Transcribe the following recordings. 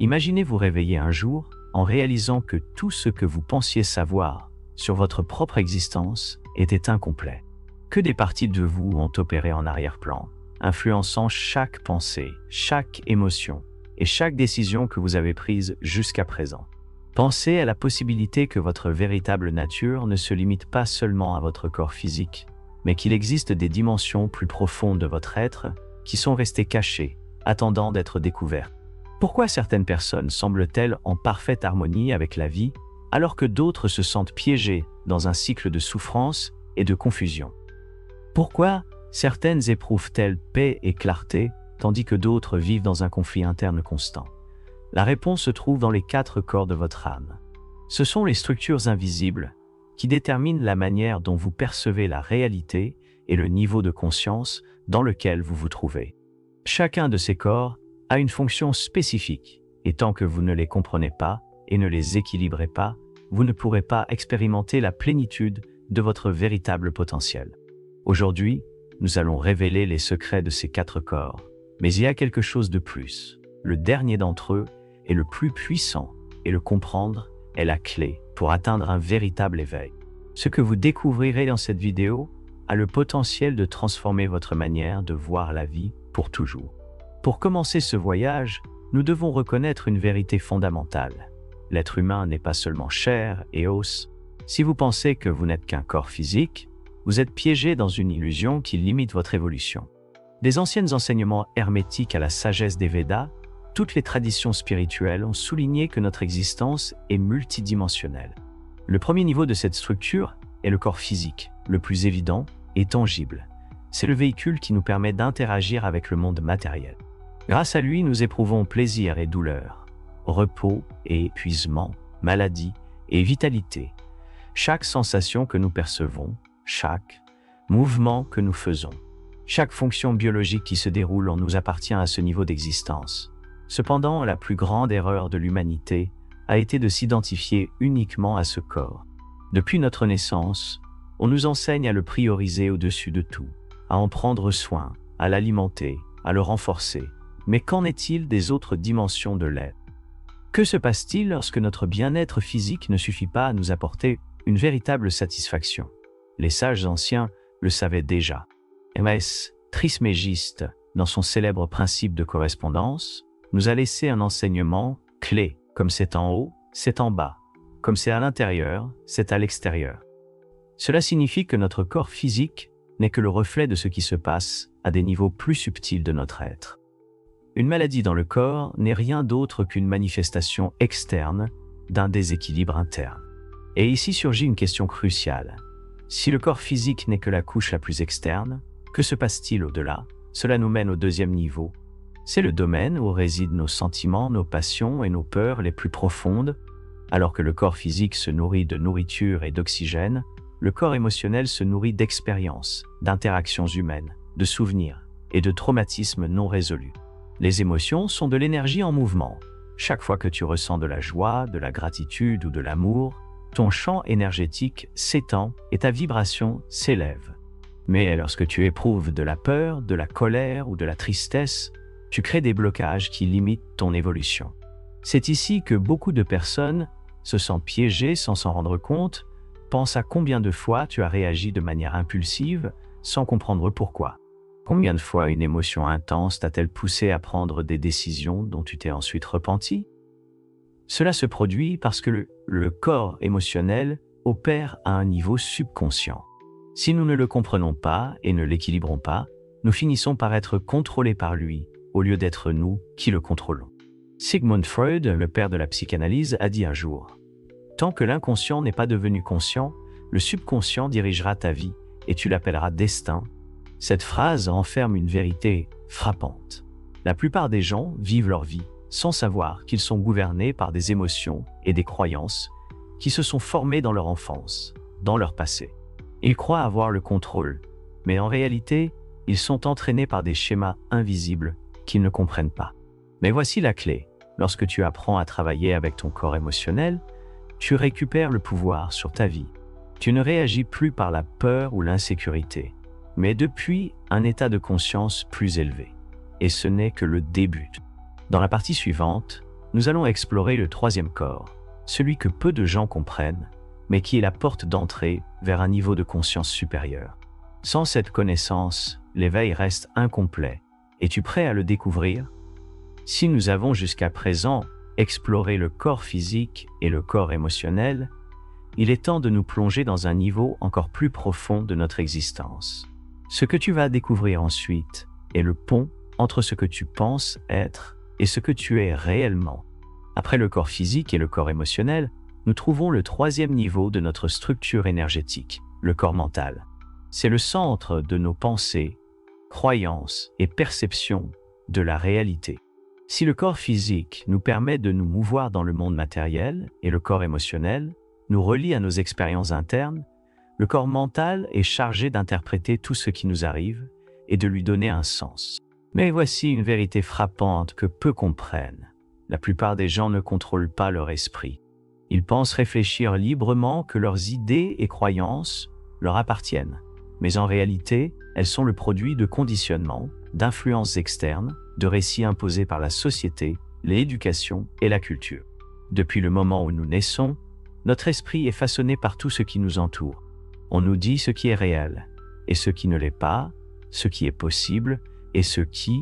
Imaginez vous réveiller un jour en réalisant que tout ce que vous pensiez savoir sur votre propre existence était incomplet. Que des parties de vous ont opéré en arrière-plan, influençant chaque pensée, chaque émotion et chaque décision que vous avez prise jusqu'à présent. Pensez à la possibilité que votre véritable nature ne se limite pas seulement à votre corps physique, mais qu'il existe des dimensions plus profondes de votre être qui sont restées cachées, attendant d'être découvertes. Pourquoi certaines personnes semblent-elles en parfaite harmonie avec la vie, alors que d'autres se sentent piégées dans un cycle de souffrance et de confusion? Pourquoi certaines éprouvent-elles paix et clarté, tandis que d'autres vivent dans un conflit interne constant? La réponse se trouve dans les 4 corps de votre âme. Ce sont les structures invisibles qui déterminent la manière dont vous percevez la réalité et le niveau de conscience dans lequel vous vous trouvez. Chacun de ces corps a une fonction spécifique, et tant que vous ne les comprenez pas et ne les équilibrez pas, vous ne pourrez pas expérimenter la plénitude de votre véritable potentiel. Aujourd'hui, nous allons révéler les secrets de ces 4 corps, mais il y a quelque chose de plus. Le dernier d'entre eux est le plus puissant, et le comprendre est la clé pour atteindre un véritable éveil. Ce que vous découvrirez dans cette vidéo a le potentiel de transformer votre manière de voir la vie pour toujours. Pour commencer ce voyage, nous devons reconnaître une vérité fondamentale. L'être humain n'est pas seulement chair et os. Si vous pensez que vous n'êtes qu'un corps physique, vous êtes piégé dans une illusion qui limite votre évolution. Des anciens enseignements hermétiques à la sagesse des Védas, toutes les traditions spirituelles ont souligné que notre existence est multidimensionnelle. Le premier niveau de cette structure est le corps physique, le plus évident et tangible. C'est le véhicule qui nous permet d'interagir avec le monde matériel. Grâce à lui, nous éprouvons plaisir et douleur, repos et épuisement, maladie et vitalité. Chaque sensation que nous percevons, chaque mouvement que nous faisons, chaque fonction biologique qui se déroule en nous appartient à ce niveau d'existence. Cependant, la plus grande erreur de l'humanité a été de s'identifier uniquement à ce corps. Depuis notre naissance, on nous enseigne à le prioriser au-dessus de tout, à en prendre soin, à l'alimenter, à le renforcer. Mais qu'en est-il des autres dimensions de l'être? Que se passe-t-il lorsque notre bien-être physique ne suffit pas à nous apporter une véritable satisfaction? Les sages anciens le savaient déjà. M.S. Trismégiste, dans son célèbre principe de correspondance, nous a laissé un enseignement clé. Comme c'est en haut, c'est en bas. Comme c'est à l'intérieur, c'est à l'extérieur. Cela signifie que notre corps physique n'est que le reflet de ce qui se passe à des niveaux plus subtils de notre être. Une maladie dans le corps n'est rien d'autre qu'une manifestation externe d'un déséquilibre interne. Et ici surgit une question cruciale. Si le corps physique n'est que la couche la plus externe, que se passe-t-il au-delà? Cela nous mène au deuxième niveau. C'est le domaine où résident nos sentiments, nos passions et nos peurs les plus profondes. Alors que le corps physique se nourrit de nourriture et d'oxygène, le corps émotionnel se nourrit d'expériences, d'interactions humaines, de souvenirs et de traumatismes non résolus. Les émotions sont de l'énergie en mouvement. Chaque fois que tu ressens de la joie, de la gratitude ou de l'amour, ton champ énergétique s'étend et ta vibration s'élève. Mais lorsque tu éprouves de la peur, de la colère ou de la tristesse, tu crées des blocages qui limitent ton évolution. C'est ici que beaucoup de personnes se sentent piégées sans s'en rendre compte. Pense à combien de fois tu as réagi de manière impulsive sans comprendre pourquoi. Combien de fois une émotion intense t'a-t-elle poussé à prendre des décisions dont tu t'es ensuite repenti? Cela se produit parce que le corps émotionnel opère à un niveau subconscient. Si nous ne le comprenons pas et ne l'équilibrons pas, nous finissons par être contrôlés par lui, au lieu d'être nous qui le contrôlons. Sigmund Freud, le père de la psychanalyse, a dit un jour « Tant que l'inconscient n'est pas devenu conscient, le subconscient dirigera ta vie et tu l'appelleras destin. » Cette phrase renferme une vérité frappante. La plupart des gens vivent leur vie sans savoir qu'ils sont gouvernés par des émotions et des croyances qui se sont formées dans leur enfance, dans leur passé. Ils croient avoir le contrôle, mais en réalité, ils sont entraînés par des schémas invisibles qu'ils ne comprennent pas. Mais voici la clé. Lorsque tu apprends à travailler avec ton corps émotionnel, tu récupères le pouvoir sur ta vie. Tu ne réagis plus par la peur ou l'insécurité, mais depuis un état de conscience plus élevé. Et ce n'est que le début. Dans la partie suivante, nous allons explorer le troisième corps, celui que peu de gens comprennent, mais qui est la porte d'entrée vers un niveau de conscience supérieur. Sans cette connaissance, l'éveil reste incomplet. Es-tu prêt à le découvrir? Si nous avons jusqu'à présent exploré le corps physique et le corps émotionnel, il est temps de nous plonger dans un niveau encore plus profond de notre existence. Ce que tu vas découvrir ensuite est le pont entre ce que tu penses être et ce que tu es réellement. Après le corps physique et le corps émotionnel, nous trouvons le troisième niveau de notre structure énergétique, le corps mental. C'est le centre de nos pensées, croyances et perceptions de la réalité. Si le corps physique nous permet de nous mouvoir dans le monde matériel et le corps émotionnel nous relie à nos expériences internes, le corps mental est chargé d'interpréter tout ce qui nous arrive et de lui donner un sens. Mais voici une vérité frappante que peu comprennent. La plupart des gens ne contrôlent pas leur esprit. Ils pensent réfléchir librement que leurs idées et croyances leur appartiennent. Mais en réalité, elles sont le produit de conditionnements, d'influences externes, de récits imposés par la société, l'éducation et la culture. Depuis le moment où nous naissons, notre esprit est façonné par tout ce qui nous entoure. On nous dit ce qui est réel, et ce qui ne l'est pas, ce qui est possible, et ce qui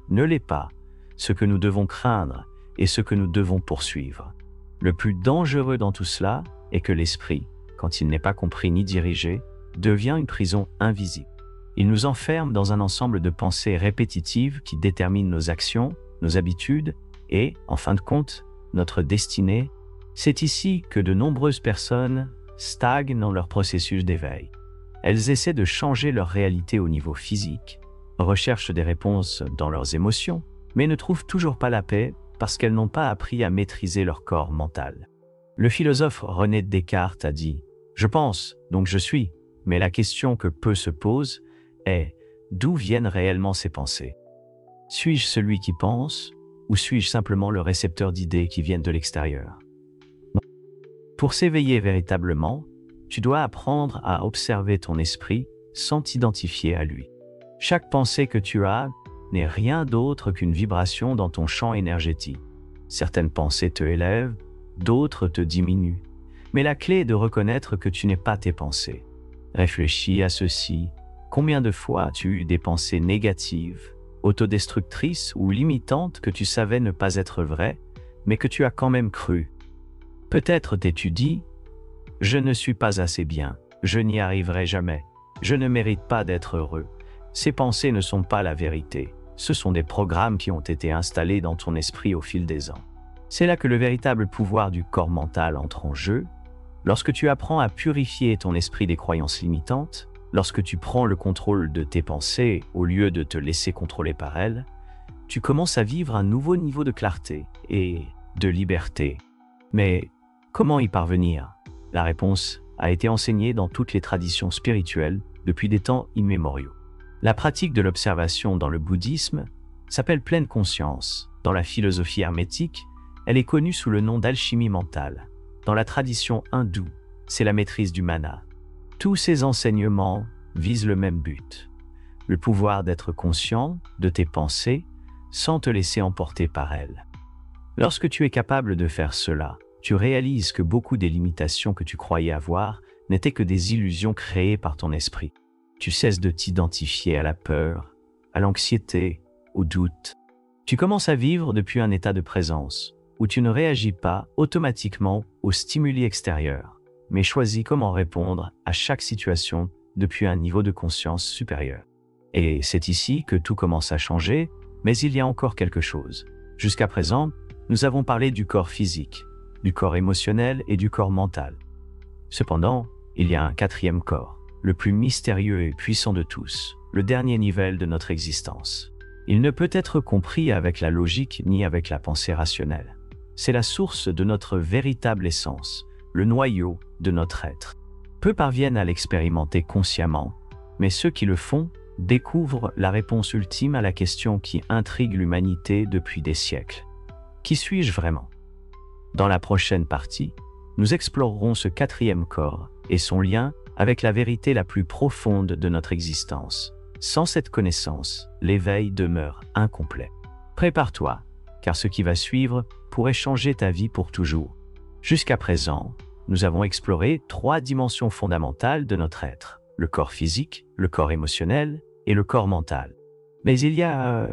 ne l'est pas, ce que nous devons craindre, et ce que nous devons poursuivre. Le plus dangereux dans tout cela est que l'esprit, quand il n'est pas compris ni dirigé, devient une prison invisible. Il nous enferme dans un ensemble de pensées répétitives qui déterminent nos actions, nos habitudes et, en fin de compte, notre destinée. C'est ici que de nombreuses personnes stagnent dans leur processus d'éveil. Elles essaient de changer leur réalité au niveau physique, recherchent des réponses dans leurs émotions, mais ne trouvent toujours pas la paix parce qu'elles n'ont pas appris à maîtriser leur corps mental. Le philosophe René Descartes a dit « Je pense, donc je suis », mais la question que peu se posent est « D'où viennent réellement ces pensées? Suis-je celui qui pense ou suis-je simplement le récepteur d'idées qui viennent de l'extérieur ?» Pour s'éveiller véritablement, tu dois apprendre à observer ton esprit sans t'identifier à lui. Chaque pensée que tu as n'est rien d'autre qu'une vibration dans ton champ énergétique. Certaines pensées te élèvent, d'autres te diminuent. Mais la clé est de reconnaître que tu n'es pas tes pensées. Réfléchis à ceci. Combien de fois as-tu eu des pensées négatives, autodestructrices ou limitantes que tu savais ne pas être vraies, mais que tu as quand même cru? Peut-être t'es-tu dit « Je ne suis pas assez bien, je n'y arriverai jamais, je ne mérite pas d'être heureux ». Ces pensées ne sont pas la vérité, ce sont des programmes qui ont été installés dans ton esprit au fil des ans. C'est là que le véritable pouvoir du corps mental entre en jeu. Lorsque tu apprends à purifier ton esprit des croyances limitantes, lorsque tu prends le contrôle de tes pensées au lieu de te laisser contrôler par elles, tu commences à vivre un nouveau niveau de clarté et de liberté. Mais comment y parvenir? La réponse a été enseignée dans toutes les traditions spirituelles depuis des temps immémoriaux. La pratique de l'observation dans le bouddhisme s'appelle pleine conscience. Dans la philosophie hermétique, elle est connue sous le nom d'alchimie mentale. Dans la tradition hindoue, c'est la maîtrise du mana. Tous ces enseignements visent le même but, le pouvoir d'être conscient de tes pensées sans te laisser emporter par elles. Lorsque tu es capable de faire cela, tu réalises que beaucoup des limitations que tu croyais avoir n'étaient que des illusions créées par ton esprit. Tu cesses de t'identifier à la peur, à l'anxiété, au doute. Tu commences à vivre depuis un état de présence, où tu ne réagis pas automatiquement aux stimuli extérieurs, mais choisis comment répondre à chaque situation depuis un niveau de conscience supérieur. Et c'est ici que tout commence à changer, mais il y a encore quelque chose. Jusqu'à présent, nous avons parlé du corps physique, du corps émotionnel et du corps mental. Cependant, il y a un quatrième corps, le plus mystérieux et puissant de tous, le dernier niveau de notre existence. Il ne peut être compris avec la logique ni avec la pensée rationnelle. C'est la source de notre véritable essence, le noyau de notre être. Peu parviennent à l'expérimenter consciemment, mais ceux qui le font découvrent la réponse ultime à la question qui intrigue l'humanité depuis des siècles. Qui suis-je vraiment? Dans la prochaine partie, nous explorerons ce quatrième corps et son lien avec la vérité la plus profonde de notre existence. Sans cette connaissance, l'éveil demeure incomplet. Prépare-toi, car ce qui va suivre pourrait changer ta vie pour toujours. Jusqu'à présent, nous avons exploré 3 dimensions fondamentales de notre être, le corps physique, le corps émotionnel et le corps mental. Mais il y a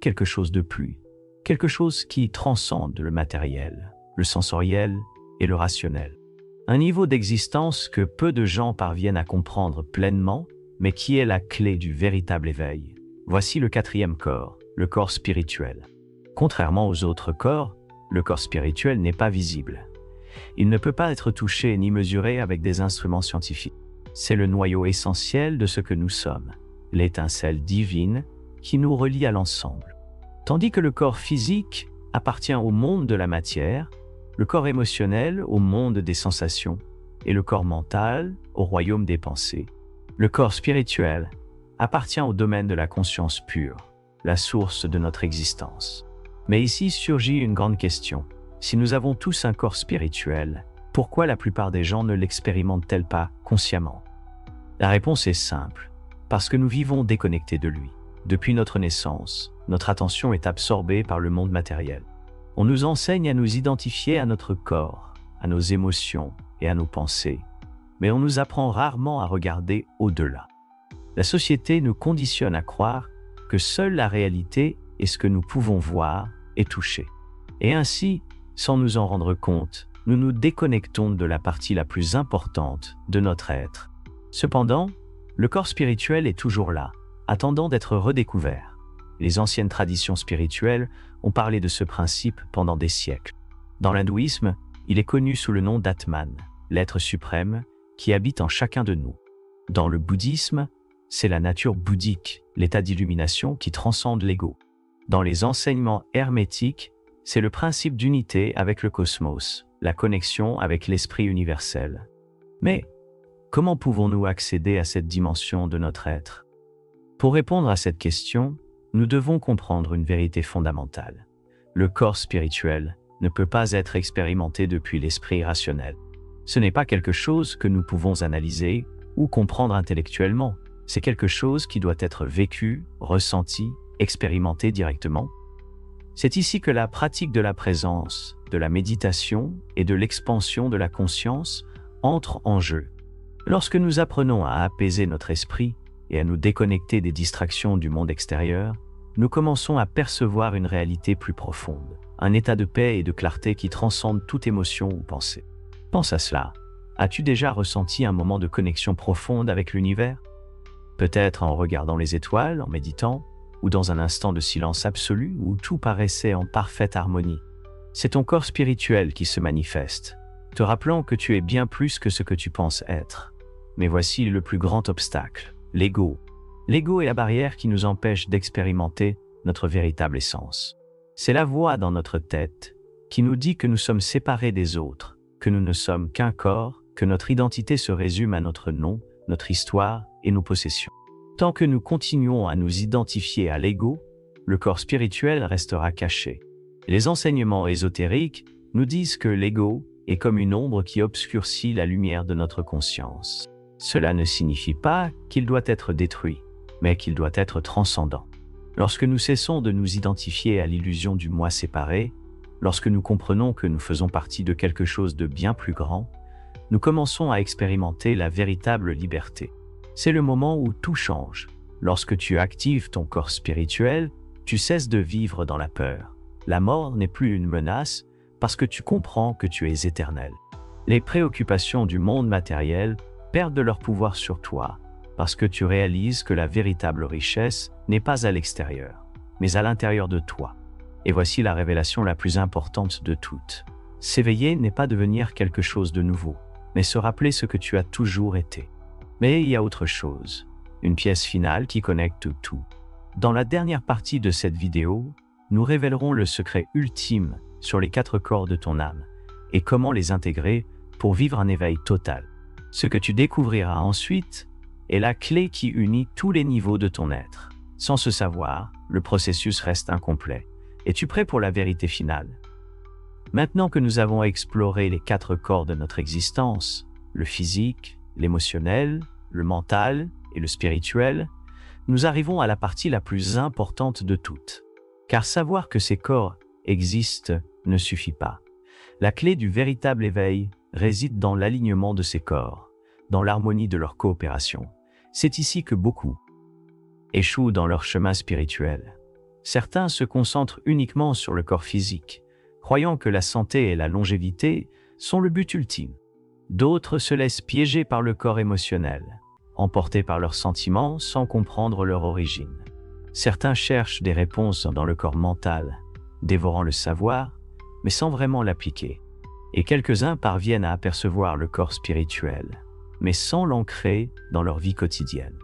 quelque chose de plus, quelque chose qui transcende le matériel, le sensoriel et le rationnel. Un niveau d'existence que peu de gens parviennent à comprendre pleinement, mais qui est la clé du véritable éveil. Voici le 4e corps, le corps spirituel. Contrairement aux autres corps, le corps spirituel n'est pas visible. Il ne peut pas être touché ni mesuré avec des instruments scientifiques. C'est le noyau essentiel de ce que nous sommes, l'étincelle divine qui nous relie à l'ensemble. Tandis que le corps physique appartient au monde de la matière, le corps émotionnel au monde des sensations et le corps mental au royaume des pensées. Le corps spirituel appartient au domaine de la conscience pure, la source de notre existence. Mais ici surgit une grande question. Si nous avons tous un corps spirituel, pourquoi la plupart des gens ne l'expérimentent-ils pas consciemment? La réponse est simple, parce que nous vivons déconnectés de lui. Depuis notre naissance, notre attention est absorbée par le monde matériel. On nous enseigne à nous identifier à notre corps, à nos émotions et à nos pensées, mais on nous apprend rarement à regarder au-delà. La société nous conditionne à croire que seule la réalité est ce que nous pouvons voir et toucher. Et ainsi, sans nous en rendre compte, nous nous déconnectons de la partie la plus importante de notre être. Cependant, le corps spirituel est toujours là, attendant d'être redécouvert. Les anciennes traditions spirituelles ont parlé de ce principe pendant des siècles. Dans l'hindouisme, il est connu sous le nom d'Atman, l'être suprême qui habite en chacun de nous. Dans le bouddhisme, c'est la nature bouddhique, l'état d'illumination qui transcende l'ego. Dans les enseignements hermétiques, c'est le principe d'unité avec le cosmos, la connexion avec l'esprit universel. Mais comment pouvons-nous accéder à cette dimension de notre être? Pour répondre à cette question, nous devons comprendre une vérité fondamentale. Le corps spirituel ne peut pas être expérimenté depuis l'esprit rationnel. Ce n'est pas quelque chose que nous pouvons analyser ou comprendre intellectuellement. C'est quelque chose qui doit être vécu, ressenti, expérimenté directement. C'est ici que la pratique de la présence, de la méditation et de l'expansion de la conscience entre en jeu. Lorsque nous apprenons à apaiser notre esprit et à nous déconnecter des distractions du monde extérieur, nous commençons à percevoir une réalité plus profonde, un état de paix et de clarté qui transcende toute émotion ou pensée. Pense à cela. As-tu déjà ressenti un moment de connexion profonde avec l'univers? Peut-être en regardant les étoiles, en méditant, ou dans un instant de silence absolu où tout paraissait en parfaite harmonie. C'est ton corps spirituel qui se manifeste, te rappelant que tu es bien plus que ce que tu penses être. Mais voici le plus grand obstacle, l'ego. L'ego est la barrière qui nous empêche d'expérimenter notre véritable essence. C'est la voix dans notre tête qui nous dit que nous sommes séparés des autres, que nous ne sommes qu'un corps, que notre identité se résume à notre nom, notre histoire et nos possessions. Tant que nous continuons à nous identifier à l'ego, le corps spirituel restera caché. Les enseignements ésotériques nous disent que l'ego est comme une ombre qui obscurcit la lumière de notre conscience. Cela ne signifie pas qu'il doit être détruit, mais qu'il doit être transcendant. Lorsque nous cessons de nous identifier à l'illusion du moi séparé, lorsque nous comprenons que nous faisons partie de quelque chose de bien plus grand, nous commençons à expérimenter la véritable liberté. C'est le moment où tout change. Lorsque tu actives ton corps spirituel, tu cesses de vivre dans la peur. La mort n'est plus une menace parce que tu comprends que tu es éternel. Les préoccupations du monde matériel perdent de leur pouvoir sur toi parce que tu réalises que la véritable richesse n'est pas à l'extérieur, mais à l'intérieur de toi. Et voici la révélation la plus importante de toutes. S'éveiller n'est pas devenir quelque chose de nouveau, mais se rappeler ce que tu as toujours été. Mais il y a autre chose, une pièce finale qui connecte tout. Dans la dernière partie de cette vidéo, nous révélerons le secret ultime sur les 4 corps de ton âme et comment les intégrer pour vivre un éveil total. Ce que tu découvriras ensuite est la clé qui unit tous les niveaux de ton être. Sans ce savoir, le processus reste incomplet. Es-tu prêt pour la vérité finale? Maintenant que nous avons exploré les 4 corps de notre existence, le physique, l'émotionnel, le mental et le spirituel, nous arrivons à la partie la plus importante de toutes. Car savoir que ces corps existent ne suffit pas. La clé du véritable éveil réside dans l'alignement de ces corps, dans l'harmonie de leur coopération. C'est ici que beaucoup échouent dans leur chemin spirituel. Certains se concentrent uniquement sur le corps physique, croyant que la santé et la longévité sont le but ultime. D'autres se laissent piéger par le corps émotionnel, emportés par leurs sentiments sans comprendre leur origine. Certains cherchent des réponses dans le corps mental, dévorant le savoir, mais sans vraiment l'appliquer. Et quelques-uns parviennent à apercevoir le corps spirituel, mais sans l'ancrer dans leur vie quotidienne.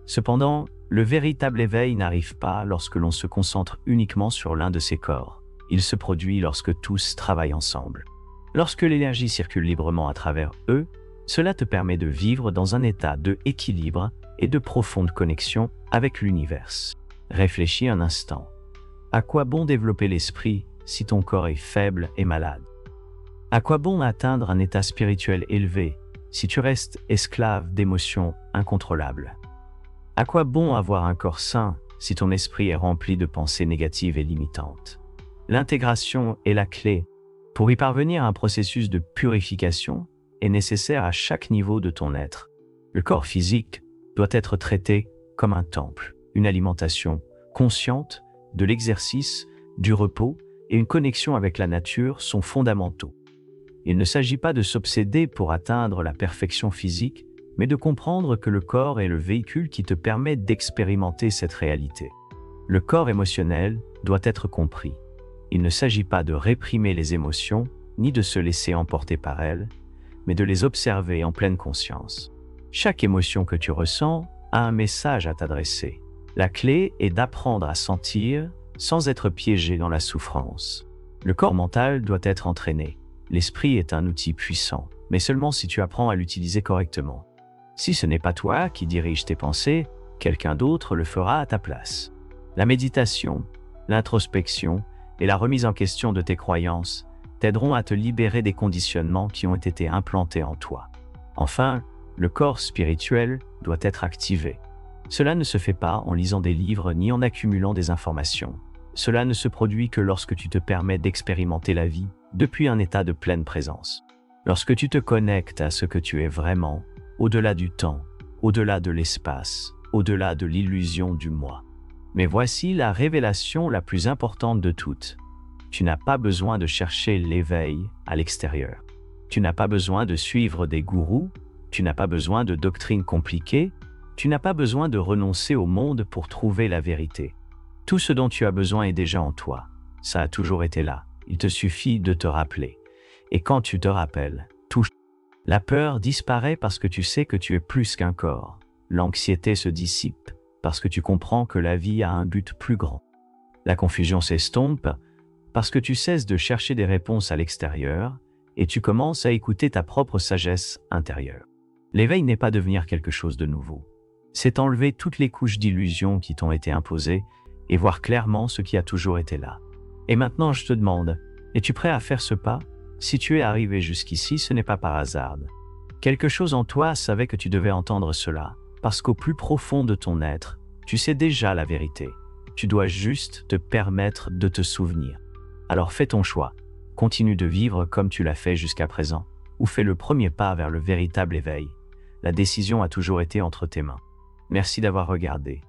Cependant, le véritable éveil n'arrive pas lorsque l'on se concentre uniquement sur l'un de ces corps. Il se produit lorsque tous travaillent ensemble. Lorsque l'énergie circule librement à travers eux, cela te permet de vivre dans un état de équilibre et de profonde connexion avec l'univers. Réfléchis un instant. À quoi bon développer l'esprit si ton corps est faible et malade? À quoi bon atteindre un état spirituel élevé si tu restes esclave d'émotions incontrôlables? À quoi bon avoir un corps sain si ton esprit est rempli de pensées négatives et limitantes? L'intégration est la clé. Pour y parvenir, un processus de purification est nécessaire à chaque niveau de ton être. Le corps physique doit être traité comme un temple. Une alimentation consciente, de l'exercice, du repos et une connexion avec la nature sont fondamentaux. Il ne s'agit pas de s'obséder pour atteindre la perfection physique, mais de comprendre que le corps est le véhicule qui te permet d'expérimenter cette réalité. Le corps émotionnel doit être compris. Il ne s'agit pas de réprimer les émotions, ni de se laisser emporter par elles, mais de les observer en pleine conscience. Chaque émotion que tu ressens a un message à t'adresser. La clé est d'apprendre à sentir sans être piégé dans la souffrance. Le corps mental doit être entraîné. L'esprit est un outil puissant, mais seulement si tu apprends à l'utiliser correctement. Si ce n'est pas toi qui dirige tes pensées, quelqu'un d'autre le fera à ta place. La méditation, l'introspection et la remise en question de tes croyances t'aideront à te libérer des conditionnements qui ont été implantés en toi. Enfin, le corps spirituel doit être activé. Cela ne se fait pas en lisant des livres ni en accumulant des informations. Cela ne se produit que lorsque tu te permets d'expérimenter la vie depuis un état de pleine présence. Lorsque tu te connectes à ce que tu es vraiment, au-delà du temps, au-delà de l'espace, au-delà de l'illusion du moi. Mais voici la révélation la plus importante de toutes. Tu n'as pas besoin de chercher l'éveil à l'extérieur. Tu n'as pas besoin de suivre des gourous, tu n'as pas besoin de doctrines compliquées, tu n'as pas besoin de renoncer au monde pour trouver la vérité. Tout ce dont tu as besoin est déjà en toi. Ça a toujours été là. Il te suffit de te rappeler. Et quand tu te rappelles, touche. La peur disparaît parce que tu sais que tu es plus qu'un corps. L'anxiété se dissipe parce que tu comprends que la vie a un but plus grand. La confusion s'estompe parce que tu cesses de chercher des réponses à l'extérieur et tu commences à écouter ta propre sagesse intérieure. L'éveil n'est pas devenir quelque chose de nouveau. C'est enlever toutes les couches d'illusions qui t'ont été imposées et voir clairement ce qui a toujours été là. Et maintenant, je te demande, es-tu prêt à faire ce pas? Si tu es arrivé jusqu'ici, ce n'est pas par hasard. Quelque chose en toi savait que tu devais entendre cela, parce qu'au plus profond de ton être, tu sais déjà la vérité. Tu dois juste te permettre de te souvenir. Alors fais ton choix. Continue de vivre comme tu l'as fait jusqu'à présent, ou fais le premier pas vers le véritable éveil. La décision a toujours été entre tes mains. Merci d'avoir regardé.